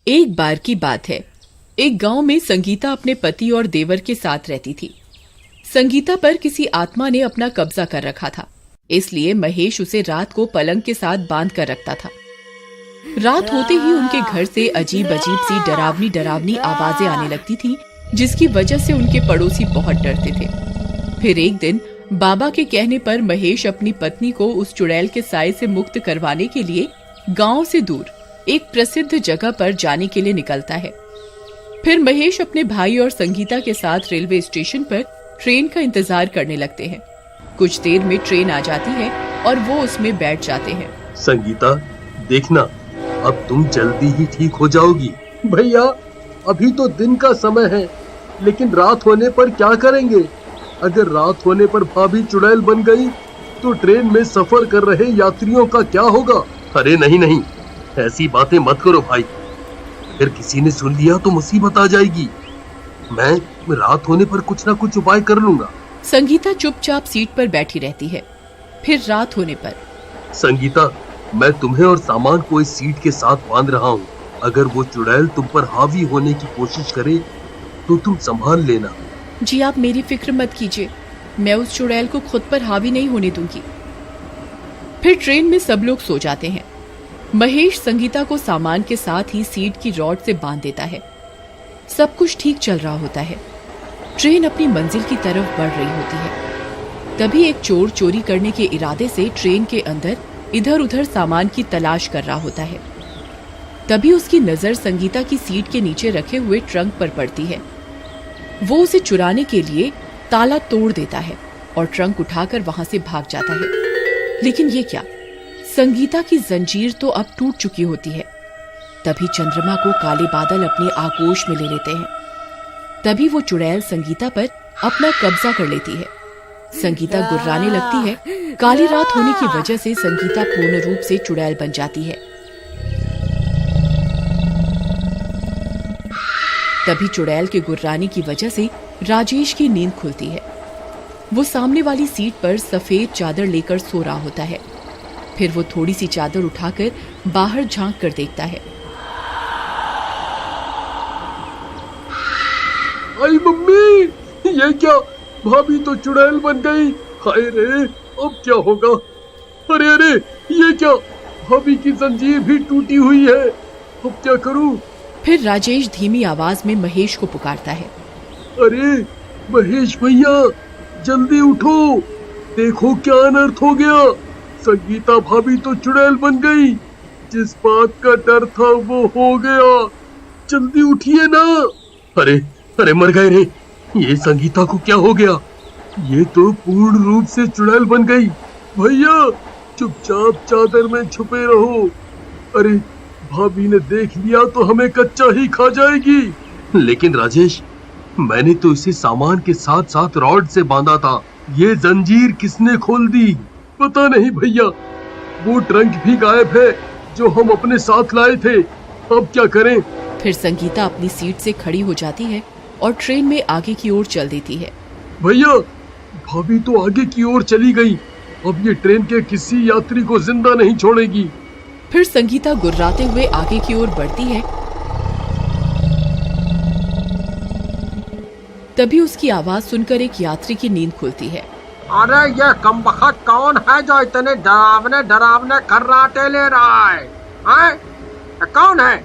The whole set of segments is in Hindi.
एक बार की बात है। एक गांव में संगीता अपने पति और देवर के साथ रहती थी। संगीता पर किसी आत्मा ने अपना कब्जा कर रखा था, इसलिए महेश उसे रात को पलंग के साथ बांध कर रखता था। रात होते ही उनके घर से अजीब अजीब सी डरावनी डरावनी आवाजें आने लगती थीं, जिसकी वजह से उनके पड़ोसी बहुत डरते थे। फिर एक दिन बाबा के कहने पर महेश अपनी पत्नी को उस चुड़ैल के साए से मुक्त करवाने के लिए गांव से दूर एक प्रसिद्ध जगह पर जाने के लिए निकलता है। फिर महेश अपने भाई और संगीता के साथ रेलवे स्टेशन पर ट्रेन का इंतजार करने लगते हैं। कुछ देर में ट्रेन आ जाती है और वो उसमें बैठ जाते हैं। संगीता, देखना, अब तुम जल्दी ही ठीक हो जाओगी। भैया, अभी तो दिन का समय है, लेकिन रात होने पर क्या करेंगे? अगर रात होने पर भाभी चुड़ैल बन गई तो ट्रेन में सफर कर रहे यात्रियों का क्या होगा? अरे नहीं नहीं, ऐसी बातें मत करो भाई। अगर किसी ने सुन लिया तो मुसीबत आ जाएगी। मैं रात होने पर कुछ ना कुछ उपाय कर लूंगा। संगीता चुपचाप सीट पर बैठी रहती है। फिर रात होने पर संगीता, मैं तुम्हें और सामान को इस सीट के साथ बांध रहा हूँ। अगर वो चुड़ैल तुम पर हावी होने की कोशिश करे तो तुम संभाल लेना। जी, आप मेरी फिक्र मत कीजिए, मैं उस चुड़ैल को खुद पर हावी नहीं होने दूंगी। फिर ट्रेन में सब लोग सो जाते हैं। महेश संगीता को सामान के साथ ही सीट की रॉड से बांध देता है। सब कुछ ठीक चल रहा होता है। ट्रेन अपनी मंजिल की तरफ बढ़ रही होती है। तभी एक चोर चोरी करने के इरादे से ट्रेन के अंदर इधर उधर सामान की तलाश कर रहा होता है। तभी उसकी नजर संगीता की सीट के नीचे रखे हुए ट्रंक पर पड़ती है। वो उसे चुराने के लिए ताला तोड़ देता है और ट्रंक उठाकर वहां से भाग जाता है। लेकिन ये क्या, संगीता की जंजीर तो अब टूट चुकी होती है। तभी चंद्रमा को काले बादल अपने आगोश में ले लेते हैं। तभी वो चुड़ैल संगीता पर अपना कब्जा कर लेती है। संगीता गुर्राने लगती है। काली रात होने की वजह से संगीता पूर्ण रूप से चुड़ैल बन जाती है। तभी चुड़ैल के गुर्राने की वजह से राजेश की नींद खुलती है। वो सामने वाली सीट पर सफेद चादर लेकर सो रहा होता है। फिर वो थोड़ी सी चादर उठाकर बाहर झांक कर देखता है। आई मम्मी, ये क्या? भाभी तो चुड़ैल बन गई। हाय रे, अब क्या होगा? अरे अरे, ये क्या? भाभी की जंजीर भी टूटी हुई है। अब क्या करूं? फिर राजेश धीमी आवाज में महेश को पुकारता है। अरे महेश भैया, जल्दी उठो, देखो क्या अनर्थ हो गया। संगीता भाभी तो चुड़ैल बन गई। जिस बात का डर था वो हो गया। जल्दी उठिए ना। अरे अरे, मर गए रे। ये संगीता को क्या हो गया? ये तो पूर्ण रूप से चुड़ैल बन गई। भैया, चुपचाप चादर में छुपे रहो। अरे, भाभी ने देख लिया तो हमें कच्चा ही खा जाएगी। लेकिन राजेश, मैंने तो इसे सामान के साथ साथ रॉड से बांधा था। ये जंजीर किसने खोल दी? पता नहीं भैया। वो ट्रंक भी गायब है जो हम अपने साथ लाए थे। अब क्या करें? फिर संगीता अपनी सीट से खड़ी हो जाती है और ट्रेन में आगे की ओर चल देती है। भैया, भाभी तो आगे की ओर चली गई। अब ये ट्रेन के किसी यात्री को जिंदा नहीं छोड़ेगी। फिर संगीता गुर्राते हुए आगे की ओर बढ़ती है। तभी उसकी आवाज सुनकर एक यात्री की नींद खुलती है। अरे ये कमबख्त कौन है जो इतने डरावने डरावने खर्राटे ले रहा है? कौन है?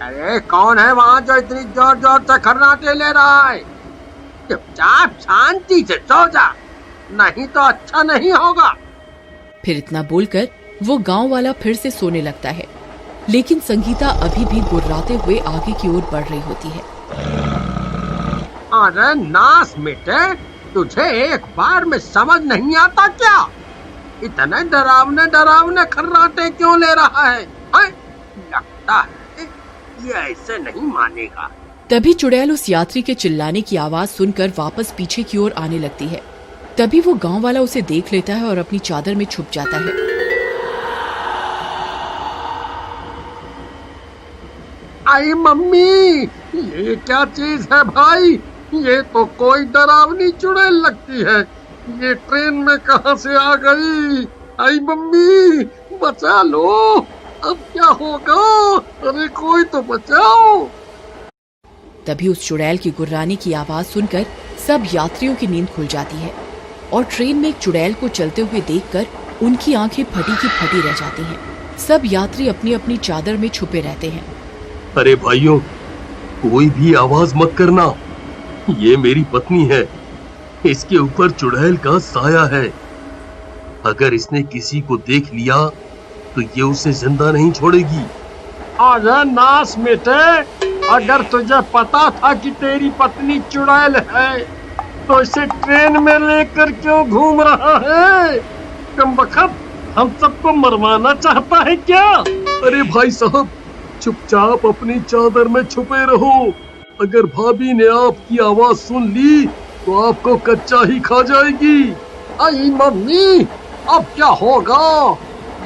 अरे कौन है वहाँ जो इतनी जोर जोर से खर्राटे ले रहा है? चुपचाप शांति से सो जा, नहीं तो अच्छा नहीं होगा। फिर इतना बोलकर वो गांव वाला फिर से सोने लगता है। लेकिन संगीता अभी भी गुर्राते हुए आगे की ओर बढ़ रही होती है। अरे नास मिटे, तुझे एक बार में समझ नहीं आता क्या? इतने डरावने डरावने खर्राटे क्यों ले रहा है? लगता है ये ऐसे नहीं मानेगा। तभी चुड़ैल उस यात्री के चिल्लाने की आवाज सुनकर वापस पीछे की ओर आने लगती है। तभी वो गांव वाला उसे देख लेता है और अपनी चादर में छुप जाता है। आई मम्मी, ये क्या चीज है भाई? ये तो कोई डरावनी चुड़ैल लगती है। ये ट्रेन में कहां से आ गई? आई मम्मी, बचा लो। अब क्या होगा? अरे कोई तो बचाओ। तभी उस चुड़ैल की गुर्राने की आवाज सुनकर सब यात्रियों की नींद खुल जाती है और ट्रेन में एक चुड़ैल को चलते हुए देखकर उनकी आंखें फटी की फटी रह जाती हैं। सब यात्री अपनी अपनी चादर में छुपे रहते हैं। अरे भाइयों, कोई भी आवाज मत करना। ये मेरी पत्नी है, इसके ऊपर चुड़ैल का साया है। अगर इसने किसी को देख लिया तो ये उसे जिंदा नहीं छोड़ेगी। अरे नास मिटे, अगर तुझे पता था कि तेरी पत्नी चुड़ैल है तो इसे ट्रेन में लेकर क्यों घूम रहा है? कमबख्त, हम सबको मरवाना चाहता है क्या? अरे भाई साहब, चुपचाप अपनी चादर में छुपे रहो। अगर भाभी ने आपकी आवाज सुन ली तो आपको कच्चा ही खा जाएगी। आई मम्मी, अब क्या होगा?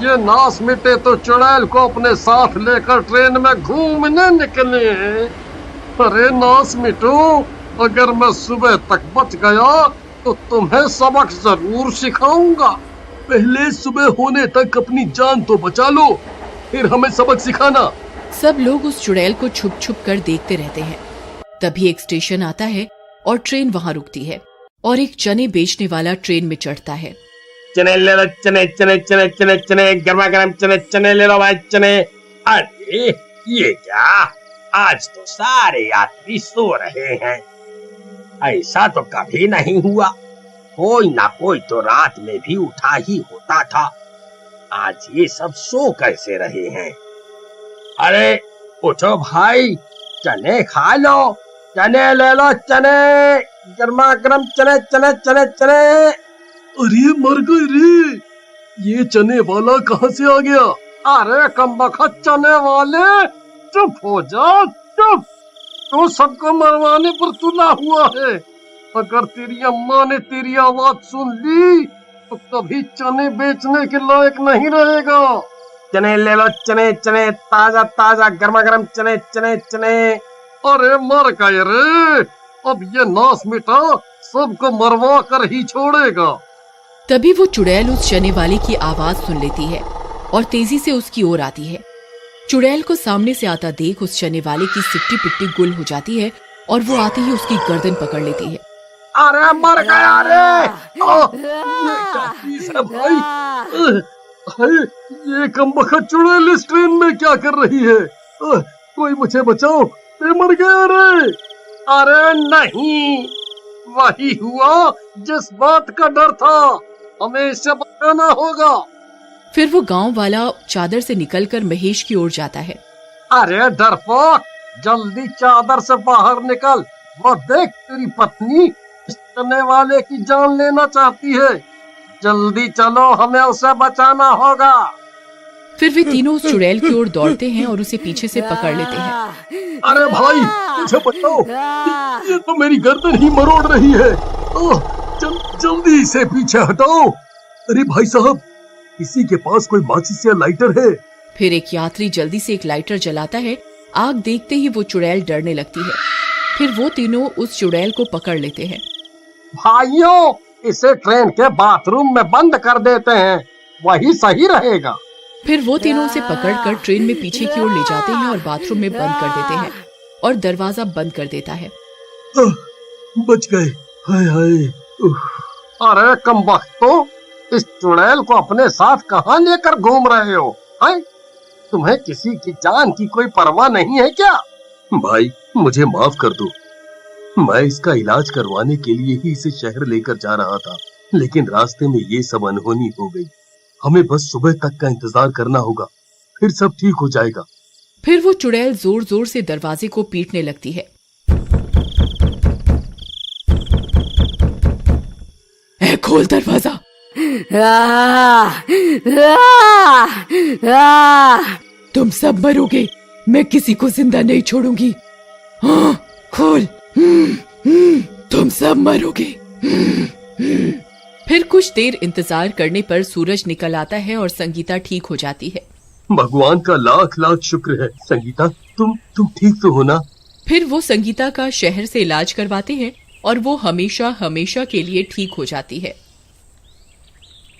ये नास मिटे तो चुड़ैल को अपने साथ लेकर ट्रेन में घूमने निकले हैं। अरे नास मिटो, अगर मैं सुबह तक बच गया तो तुम्हें सबक जरूर सिखाऊंगा। पहले सुबह होने तक अपनी जान तो बचा लो, फिर हमें सबक सिखाना। सब लोग उस चुड़ैल को छुप छुप कर देखते रहते हैं। तभी एक स्टेशन आता है और ट्रेन वहां रुकती है और एक चने बेचने वाला ट्रेन में चढ़ता है। चने ले लो, चने चने चने चने चने, गर्मा गर्म चने चने ले लो भाई, चने। अरे ये क्या, आज तो सारे यात्री सो रहे हैं। ऐसा तो कभी नहीं हुआ, कोई ना कोई तो रात में भी उठा ही होता था। आज ये सब सो कैसे रहे हैं? अरे उठो भाई, चने खा लो, चने ले लो, चने गर्मा गर्म चने चने चने चने। अरे मर गए रे, ये चने वाला कहाँ से आ गया? अरे कमबख्त चने वाले, चुप हो जा, चुप। तू सबको मरवाने पर तुला हुआ है। अगर तेरी अम्मा ने तेरी आवाज सुन ली तो कभी चने बेचने के लायक नहीं रहेगा। चने ले लो, चने चने, ताजा ताजा गर्मा गर्म चने चने चने। अरे मर गए रे, अब ये नास मिटा सबको मरवा कर ही छोड़ेगा। तभी वो चुड़ैल उस चने वाले की आवाज सुन लेती है और तेजी से उसकी ओर आती है। चुड़ैल को सामने से आता देख उस चने वाले की सिट्टी पिट्टी गुल हो जाती है और वो आते ही उसकी गर्दन पकड़ लेती है। अरे मर गया रे! ये क्या चीज है भाई? हाय, ये कमबख्त चुड़ैल इस ट्रेन में क्या कर रही है? कोई मुझे बचाओ, मैं मर गया रे। अरे नहीं, वही हुआ जिस बात का डर था, हमें इससे बचाना होगा। फिर वो गांव वाला चादर से निकलकर महेश की ओर जाता है। अरे डरपोक, जल्दी चादर से बाहर निकल। वो देख, तेरी पत्नी इस चने वाले की जान लेना चाहती है। जल्दी चलो, हमें उसे बचाना होगा। फिर वे तीनों उस चुड़ैल की ओर दौड़ते हैं और उसे पीछे से पकड़ लेते हैं। अरे भाई, मुझे बचाओ, ये तो मेरी गर्दन ही मरोड़ रही है। जल्दी इसे पीछे हटाओ। अरे भाई साहब, किसी के पास कोई माचिस या लाइटर है? फिर एक यात्री जल्दी से एक लाइटर जलाता है। आग देखते ही वो चुड़ैल डरने लगती है। फिर वो तीनों उस चुड़ैल को पकड़ लेते हैं। भाइयों, इसे ट्रेन के बाथरूम में बंद कर देते हैं, वही सही रहेगा। फिर वो तीनों उसे पकड़कर ट्रेन में पीछे की ओर ले जाते हैं और बाथरूम में बंद कर देते हैं और दरवाजा बंद कर देता है। बच गए, हाय हाय। अरे कमबख्तो, इस चुड़ैल को अपने साथ कहाँ लेकर घूम रहे हो? हैं? तुम्हें किसी की जान की कोई परवाह नहीं है क्या? भाई मुझे माफ कर दो, मैं इसका इलाज करवाने के लिए ही इसे शहर लेकर जा रहा था, लेकिन रास्ते में ये सब अनहोनी हो गई। हमें बस सुबह तक का इंतजार करना होगा, फिर सब ठीक हो जाएगा। फिर वो चुड़ैल जोर जोर से दरवाजे को पीटने लगती है। ए, खोल दरवाजा। तुम सब मरोगे, मैं किसी को जिंदा नहीं छोड़ूंगी। हाँ, खोल। तुम सब मरोगे। फिर कुछ देर इंतजार करने पर सूरज निकल आता है और संगीता ठीक हो जाती है। भगवान का लाख लाख शुक्र है। संगीता, तुम ठीक तो हो ना? फिर वो संगीता का शहर से इलाज करवाते हैं और वो हमेशा हमेशा के लिए ठीक हो जाती है।